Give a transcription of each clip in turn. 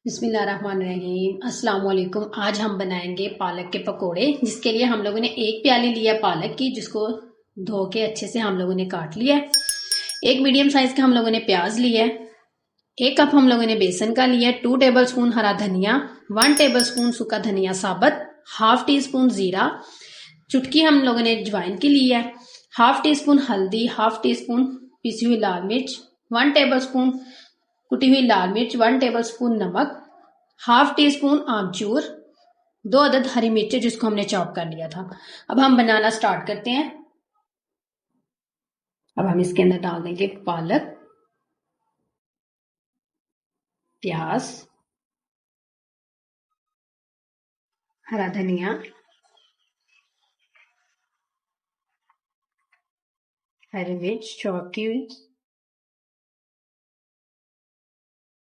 बिस्मिल्लाहिर्रहमानिर्रहीम। अस्सलाम वालेकुम। आज हम बनाएंगे पालक के पकोड़े, जिसके लिए हम लोगों ने एक प्याली लिया पालक की, जिसको धो के अच्छे से हम लोगों ने काट लिया है। एक मीडियम साइज का हम लोगों ने प्याज लिया है। 1 कप हम लोगों ने बेसन का लिया है। 2 टेबल स्पून हरा धनिया, 1 टेबल स्पून सूखा धनिया साबुत, हाफ टी स्पून जीरा, चुटकी हम लोगों ने अजवाइन की ली है, हाफ टी स्पून हल्दी, हाफ टी स्पून पिसी हुई लाल मिर्च, 1 टेबल स्पून कुटी हुई लाल मिर्च, 1 टेबल स्पून नमक, हाफ टी स्पून आमचूर, 2 अदद हरी मिर्चें जिसको हमने चॉप कर लिया था। अब हम बनाना स्टार्ट करते हैं। अब हम इसके अंदर डाल देंगे पालक, प्याज, हरा धनिया, हरी मिर्च चॉप की हुई,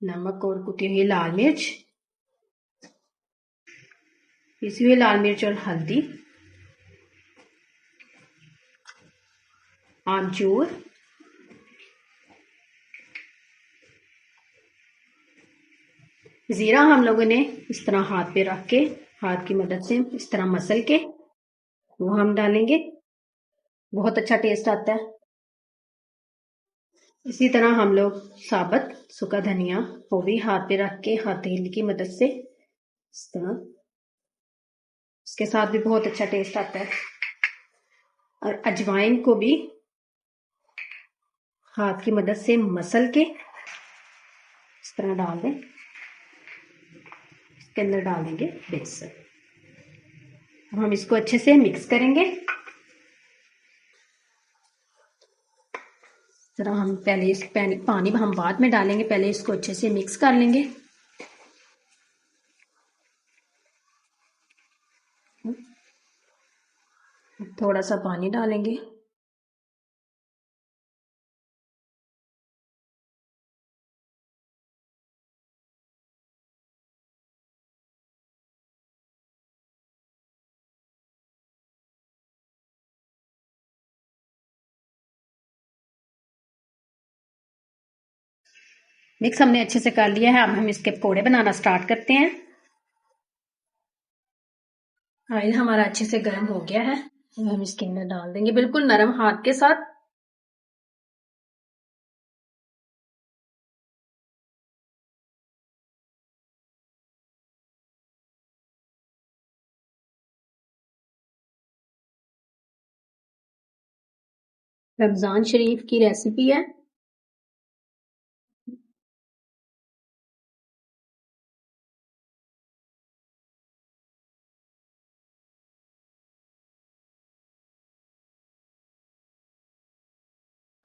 नमक और कुटी हुई लाल मिर्च, पिसी हुई लाल मिर्च और हल्दी, आमचूर, जीरा हम लोगों ने इस तरह हाथ पे रख के, हाथ की मदद से इस तरह मसल के वो हम डालेंगे। बहुत अच्छा टेस्ट आता है। इसी तरह हम लोग साबुत सूखा धनिया वो भी हाथ पे रख के हथेली की मदद से इस तरह, इसके साथ भी बहुत अच्छा टेस्ट आता है। और अजवाइन को भी हाथ की मदद से मसल के इस तरह डाल दें। इसके अंदर डाल देंगे बेसन। अब हम इसको अच्छे से मिक्स करेंगे। इस तरह हम पहले इस पानी हम बाद में डालेंगे, पहले इसको अच्छे से मिक्स कर लेंगे। थोड़ा सा पानी डालेंगे। मिक्स हमने अच्छे से कर लिया है। अब हम इसके पकोड़े बनाना स्टार्ट करते हैं। ऑयल हमारा अच्छे से गर्म हो गया है। अब हम इसके अंदर डाल देंगे बिल्कुल नरम हाथ के साथ। रमजान शरीफ की रेसिपी है।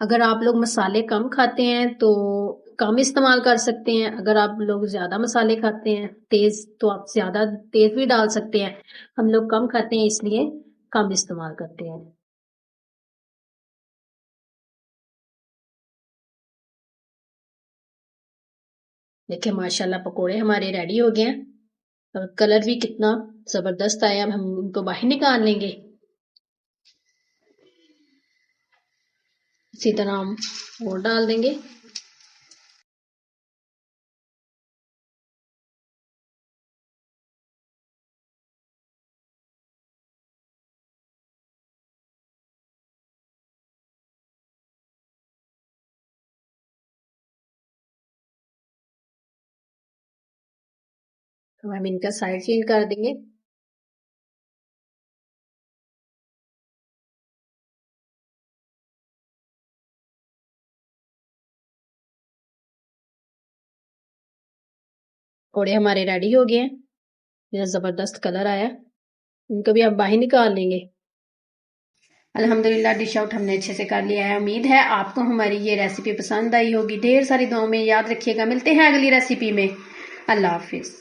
अगर आप लोग मसाले कम खाते हैं तो कम इस्तेमाल कर सकते हैं। अगर आप लोग ज्यादा मसाले खाते हैं तेज, तो आप ज्यादा तेज भी डाल सकते हैं। हम लोग कम खाते हैं इसलिए कम इस्तेमाल करते हैं। देखिए माशाल्लाह पकोड़े हमारे रेडी हो गए हैं। और कलर भी कितना जबरदस्त आया। अब हम उनको बाहर निकाल लेंगे। इसी तरह हम और डाल देंगे। तो हम इनका साइड चेंज कर देंगे। पकोड़े हमारे रेडी हो गए हैं। मेरा जबरदस्त कलर आया। इनको भी अब बाहर निकाल लेंगे। अल्हम्दुलिल्लाह डिश आउट हमने अच्छे से कर लिया है। उम्मीद है आपको हमारी ये रेसिपी पसंद आई होगी। ढेर सारी दुआओं में याद रखिएगा। मिलते हैं अगली रेसिपी में। अल्लाह हाफिज।